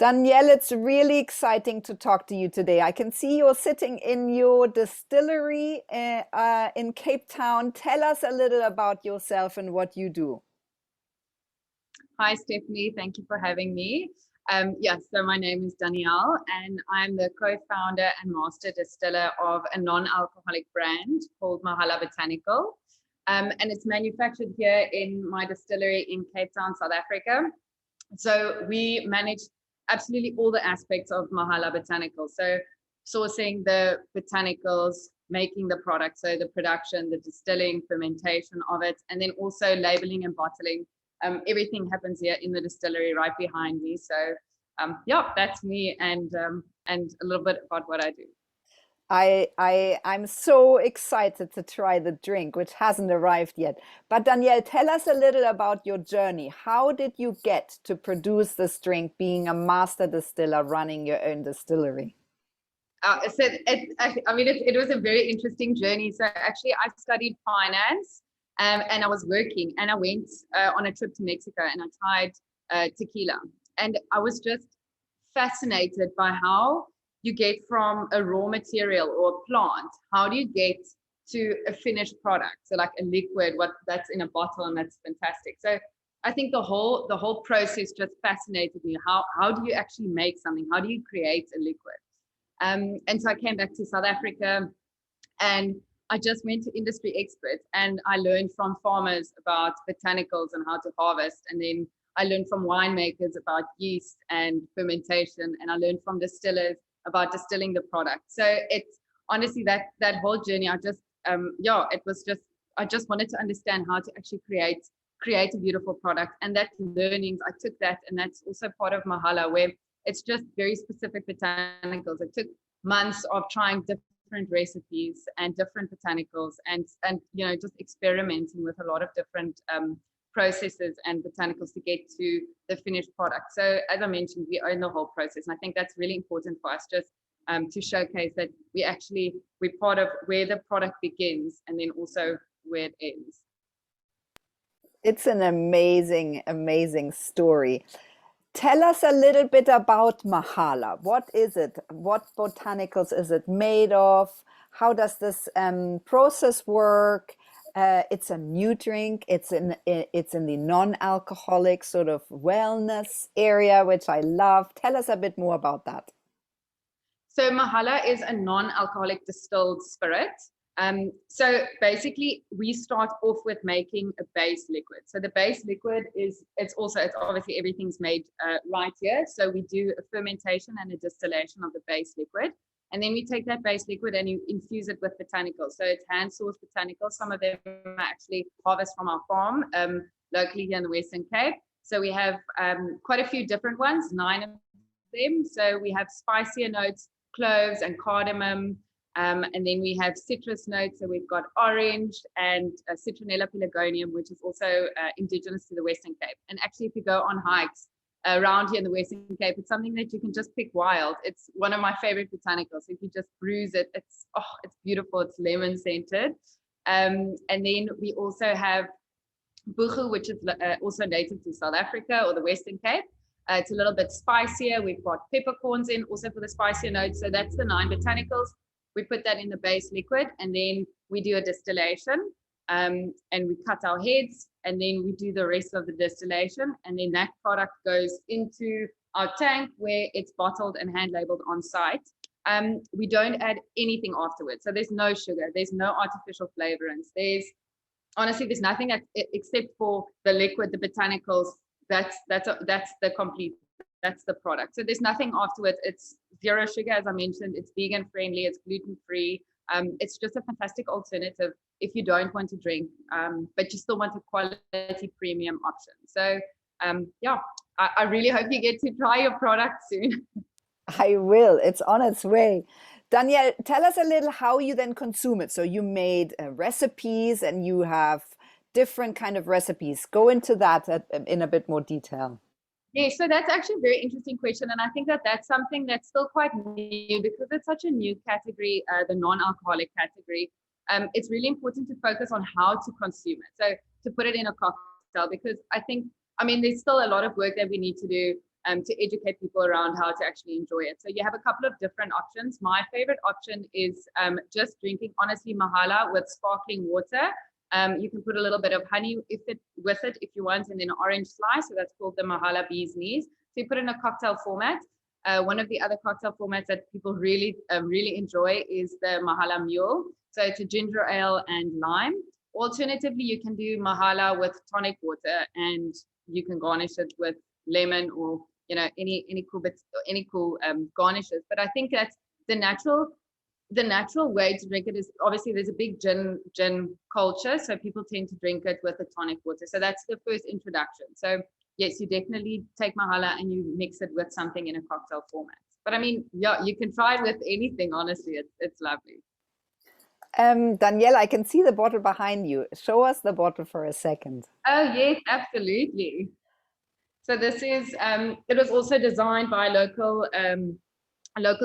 Danielle, it's really exciting to talk to you today. I can see you're sitting in your distillery in Cape Town. Tell us a little about yourself and what you do. Hi, Stephanie. Thank you for having me. Yes, so my name is Danielle, and I'm the co-founder and master distiller of a non-alcoholic brand called Mahala Botanical. And it's manufactured here in my distillery in Cape Town, South Africa. So we manage absolutely all the aspects of Mahala Botanical. So sourcing the botanicals, making the product, so the production, the distilling, fermentation of it, and then also labeling and bottling. Everything happens here in the distillery right behind me. So yeah, that's me and a little bit about what I do. I'm so excited to try the drink, which hasn't arrived yet. But Danielle, tell us a little about your journey. How did you get to produce this drink, being a master distiller, running your own distillery? It was a very interesting journey. So actually, I studied finance, and I was working, and I went on a trip to Mexico, and I tried tequila, and I was just fascinated by how you get from a raw material or a plant, how do you get to a finished product? So like a liquid, what that's in a bottle, and that's fantastic. So I think the whole process just fascinated me. How do you actually make something? How do you create a liquid? And so I came back to South Africa, and I just went to industry experts, and I learned from farmers about botanicals and how to harvest. And then I learned from winemakers about yeast and fermentation. And I learned from distillers about distilling the product. So it's honestly that whole journey, I just wanted to understand how to actually create a beautiful product. And that learnings, I took that, and that's also part of Mahala, where it's just very specific botanicals. It took months of trying different recipes and different botanicals, and just experimenting with a lot of different processes and botanicals to get to the finished product. So as I mentioned, we own the whole process, and I think that's really important for us, just to showcase that we're part of where the product begins and then also where it ends. It's an amazing story. Tell us a little bit about Mahala. What is it? What botanicals is it made of? How does this process work? It's a new drink. It's in the non-alcoholic sort of wellness area, which I love. Tell us a bit more about that. So Mahala is a non-alcoholic distilled spirit. So basically, we start off with making a base liquid. So the base liquid it's obviously everything's made right here. So we do a fermentation and a distillation of the base liquid. And then we take that base liquid and you infuse it with botanicals. So it's hand-sourced botanicals. Some of them are actually harvested from our farm locally here in the Western Cape. So we have quite a few different ones, 9 of them. So we have spicier notes, cloves and cardamom. And then we have citrus notes. So we've got orange and Citronella pelargonium, which is also indigenous to the Western Cape. And actually, if you go on hikes around here in the Western Cape, it's something that you can just pick wild. It's one of my favorite botanicals. If you just bruise it, it's beautiful. It's lemon scented. And then we also have buchu, which is also native to South Africa or the Western Cape. It's a little bit spicier. We've got peppercorns in also for the spicier notes. So that's the 9 botanicals. We put that in the base liquid, and then we do a distillation, and we cut our heads, and then we do the rest of the distillation, and then that product goes into our tank where it's bottled and hand labeled on site. We don't add anything afterwards. So there's no sugar, there's no artificial flavorants. There's nothing except for the liquid, the botanicals. That's the product. So there's nothing afterwards. It's 0 sugar, as I mentioned. It's vegan friendly. It's gluten free. It's just a fantastic alternative if you don't want to drink, but you still want a quality premium option. So I really hope you get to try your product soon. I will. It's on its way. Danielle, tell us a little how you then consume it. So you made recipes, and you have different kind of recipes. Go into that in a bit more detail. Yeah, so that's actually a very interesting question. And I think that's something that's still quite new because it's such a new category, the non-alcoholic category. It's really important to focus on how to consume it. So to put it in a cocktail, because there's still a lot of work that we need to do to educate people around how to actually enjoy it. So you have a couple of different options. My favorite option is just drinking, honestly, Mahala with sparkling water. You can put a little bit of honey with it if you want, and then an orange slice. So that's called the Mahala Bee's Knees. So you put it in a cocktail format. One of the other cocktail formats that people really enjoy is the Mahala Mule. So it's a ginger ale and lime. Alternatively, you can do Mahala with tonic water, and you can garnish it with lemon or any cool bits, any cool garnishes. But I think that's the natural way to drink it is obviously there's a big gin culture, so people tend to drink it with a tonic water. So that's the first introduction. So yes, you definitely take Mahala and you mix it with something in a cocktail format. But I mean, yeah, you can try it with anything. Honestly, it's lovely. Danielle, I can see the bottle behind you. Show us the bottle for a second. Oh yes, absolutely. So this is it was also designed by a local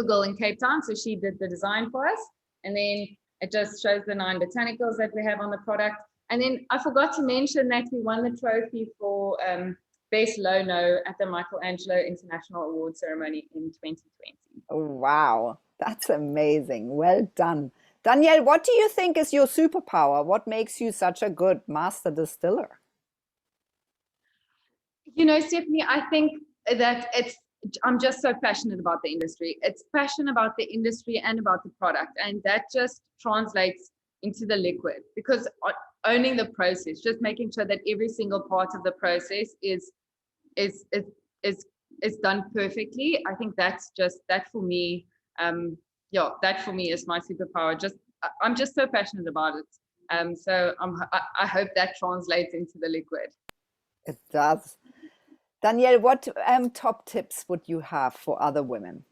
girl in Cape Town. So she did the design for us, and then it just shows the 9 botanicals that we have on the product. And then I forgot to mention that we won the trophy for Best Low No at the Michelangelo International Award Ceremony in 2020. Oh, wow, that's amazing. Well done. Danielle, what do you think is your superpower? What makes you such a good master distiller? Stephanie, I think that I'm just so passionate about the industry. It's passion about the industry and about the product. And that just translates into the liquid, because owning the process, just making sure that every single part of the process is done perfectly. I think that's just that for me. That for me is my superpower. I'm just so passionate about it. So I hope that translates into the liquid. It does. Danielle, what top tips would you have for other women?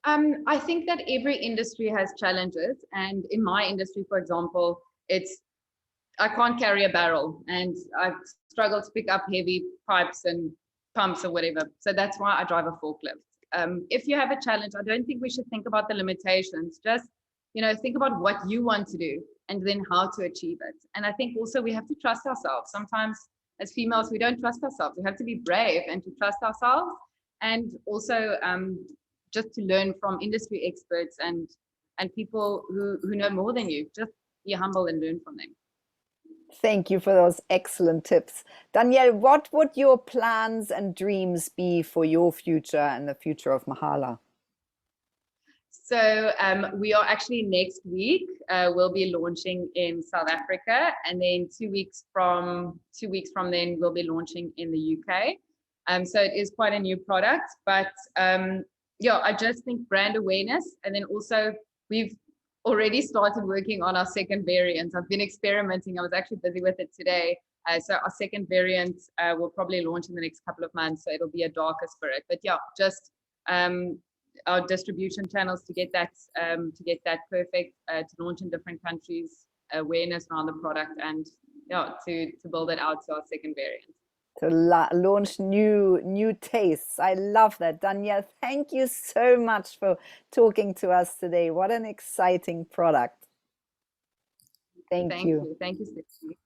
I think that every industry has challenges, and in my industry, for example, I can't carry a barrel, and I struggle to pick up heavy pipes and pumps or whatever. So that's why I drive a forklift. If you have a challenge, I don't think we should think about the limitations. Just think about what you want to do and then how to achieve it. And I think also we have to trust ourselves. Sometimes as females, we don't trust ourselves. We have to be brave and to trust ourselves, and also just to learn from industry experts and people who know more than you. Just be humble and learn from them. Thank you for those excellent tips. Danielle, what would your plans and dreams be for your future and the future of Mahala? So we are actually next week, we'll be launching in South Africa, and then 2 weeks from then we'll be launching in the UK. So it is quite a new product, but I just think brand awareness, and then also we've already started working on our second variant. I've been experimenting. I was actually busy with it today. So our second variant will probably launch in the next couple of months. So it'll be a darker spirit. But yeah, just our distribution channels to get that perfect, to launch in different countries, awareness around the product, and to build it out to our second variant. To launch new tastes. I love that. Danielle, thank you so much for talking to us today. What an exciting product. Thank you. Thank you, Stacey.